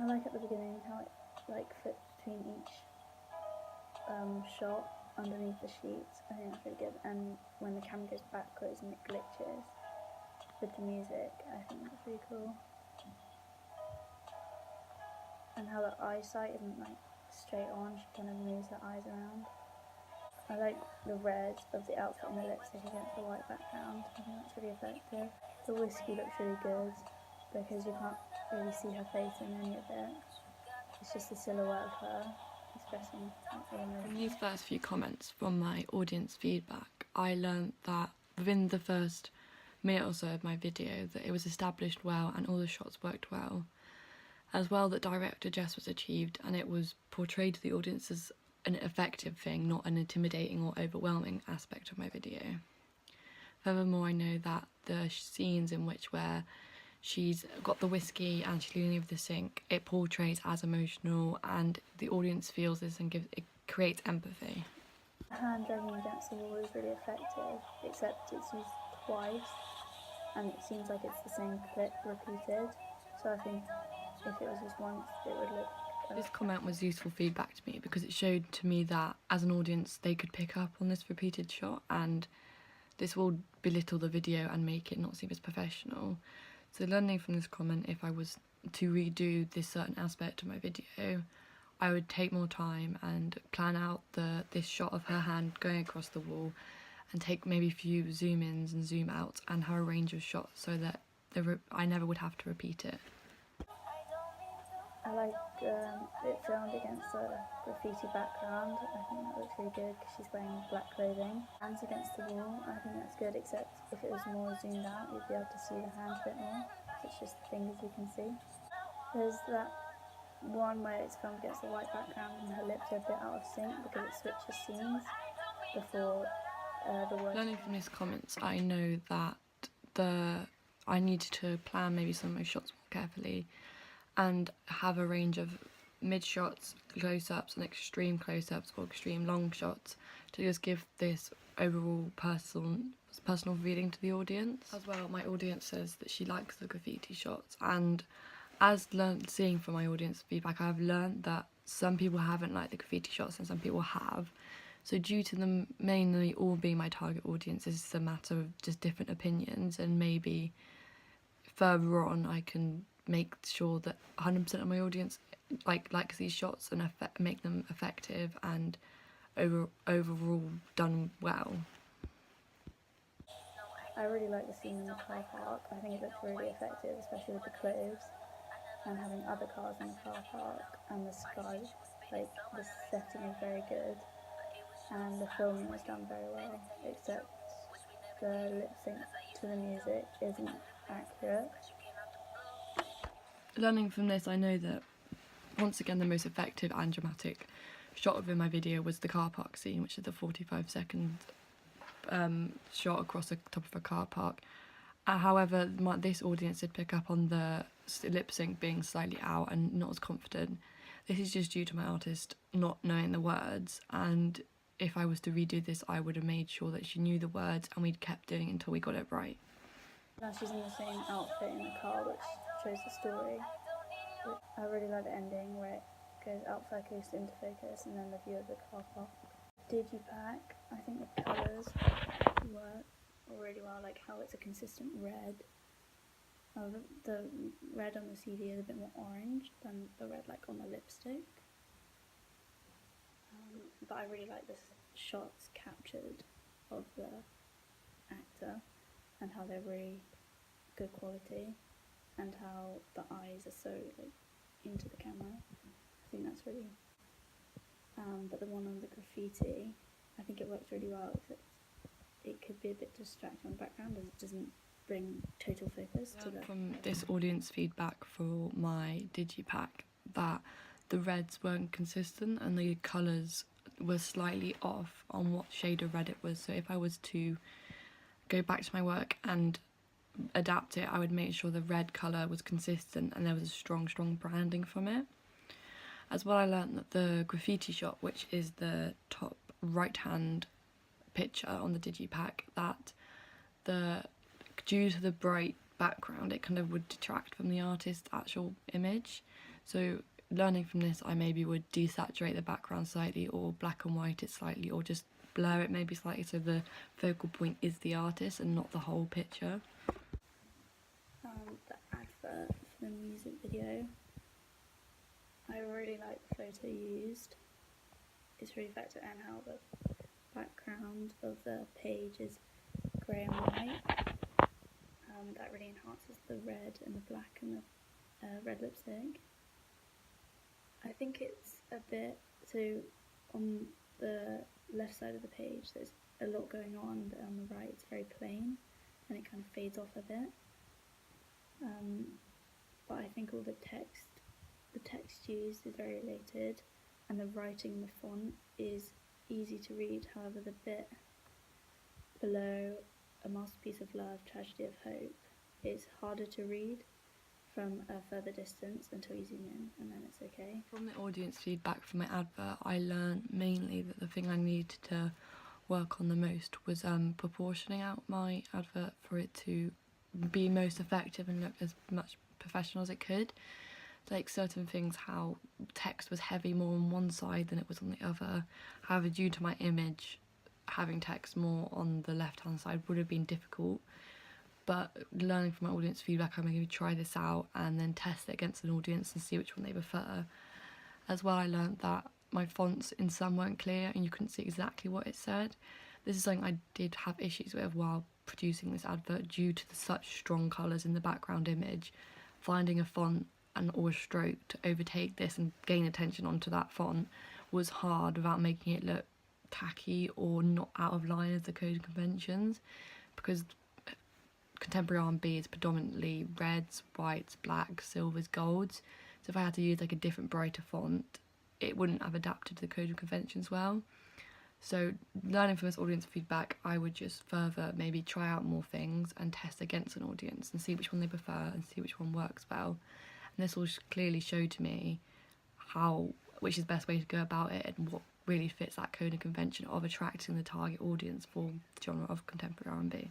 I like at the beginning how it like fits between each shot underneath the sheets. I think that's really good. And when the camera goes backwards and it glitches with the music, I think that's really cool. And how the eyesight isn't like straight on, she kind of moves her eyes around. I like the red of the outfit and the lipstick against the white background. I think that's really effective. The whiskey looks really good because you can't really see her face in any of it. It's just a silhouette of her expressing emotion. From these first few comments from my audience feedback, I learned that within the first minute or so of my video that it was established well and all the shots worked well. As well, that director Jess was achieved and it was portrayed to the audience as an effective thing, not an intimidating or overwhelming aspect of my video. Furthermore, I know that the scenes in which where she's got the whiskey and she's leaning over the sink, it portrays as emotional and the audience feels this and it creates empathy. The hand dragging against the wall is really effective, except it's used twice and it seems like it's the same clip repeated. So I think if it was just once, it would look... This comment was useful feedback to me because it showed to me that as an audience they could pick up on this repeated shot, and this will belittle the video and make it not seem as professional. So learning from this comment, if I was to redo this certain aspect of my video, I would take more time and plan out this shot of her hand going across the wall and take maybe a few zoom ins and zoom outs and have a range of shots so that I never would have to repeat it. I like it filmed against a graffiti background. I think that looks really good because she's wearing black clothing. Hands against the wall, I think that's good, except if it was more zoomed out, you'd be able to see the hands a bit more. It's just the fingers you can see. There's that one where it's filmed against the white background and her lips are a bit out of sync because it switches scenes before the words. Learning from these comments, I know that I needed to plan maybe some of my shots more carefully and have a range of mid shots, close-ups and extreme close-ups or extreme long shots to just give this overall personal feeling to the audience. As well, my audience says that she likes the graffiti shots, and as seeing from my audience feedback, I've learned that some people haven't liked the graffiti shots and some people have. So due to them mainly all being my target audience, it's a matter of just different opinions, and maybe further on I can make sure that 100% of my audience likes these shots and make them effective and overall done well. I really like the scene in the car park. I think it looks really effective, especially with the clothes and having other cars in the car park and the sky. Like, the setting is very good and the filming was done very well, except the lip sync to the music isn't accurate. Learning from this, I know that once again the most effective and dramatic shot within my video was the car park scene, which is the 45-second shot across the top of a car park. However, this audience did pick up on the lip sync being slightly out and not as confident. This is just due to my artist not knowing the words, and if I was to redo this, I would have made sure that she knew the words and we'd kept doing it until we got it right. Now she's in the same outfit in the car, which shows the story. I really like the ending where it goes out focus, into focus, and then the view of the car park. Digipack, I think the colours work really well, like how it's a consistent red. The red on the CD is a bit more orange than the red like on the lipstick. But I really like the shots captured of the actor and how they're really good quality and how the eyes are so like into the camera. I think that's really but the one on the graffiti, I think it works really well, except it could be a bit distracting on the background as it doesn't bring total focus to the... From this audience feedback for my digipack, that the reds weren't consistent and the colours were slightly off on what shade of red it was. So if I was to go back to my work and adapt it, I would make sure the red colour was consistent and there was a strong branding from it. As well, I learnt that the graffiti shot, which is the top right hand picture on the digipack, that due to the bright background it kind of would detract from the artist's actual image. So learning from this, I maybe would desaturate the background slightly, or black and white it slightly, or just blur it maybe slightly so the focal point is the artist and not the whole picture. The advert for the music video, I really like the photo used. It's really effective, and how the background of the page is grey and white. That really enhances the red and the black and the red lipstick. I think it's a bit, so on the left side of the page there's a lot going on, but on the right it's very plain and it kind of fades off a bit. But I think all the text used is very related, and the writing in the font is easy to read. However, the bit below "A masterpiece of love, tragedy of hope" is harder to read from a further distance until you zoom in, and then it's okay. From the audience feedback for my advert, I learned mainly that the thing I needed to work on the most was proportioning out my advert for it to be most effective and look as much professional as it could. Like certain things, how text was heavy more on one side than it was on the other. However, due to my image, having text more on the left hand side would have been difficult. But learning from my audience feedback, I'm going to try this out and then test it against an audience and see which one they prefer. As well, I learned that my fonts in some weren't clear and you couldn't see exactly what it said. This is something I did have issues with while producing this advert due to the such strong colours in the background image. Finding a font and or a stroke to overtake this and gain attention onto that font was hard without making it look tacky or not out of line with the code conventions, because contemporary R&B is predominantly reds, whites, blacks, silvers, golds. So if I had to use like a different brighter font, it wouldn't have adapted to the code of conventions well. So learning from this audience feedback, I would just further maybe try out more things and test against an audience and see which one they prefer and see which one works well. And this will clearly show to me which is the best way to go about it and what really fits that code of convention of attracting the target audience for the genre of contemporary R&B.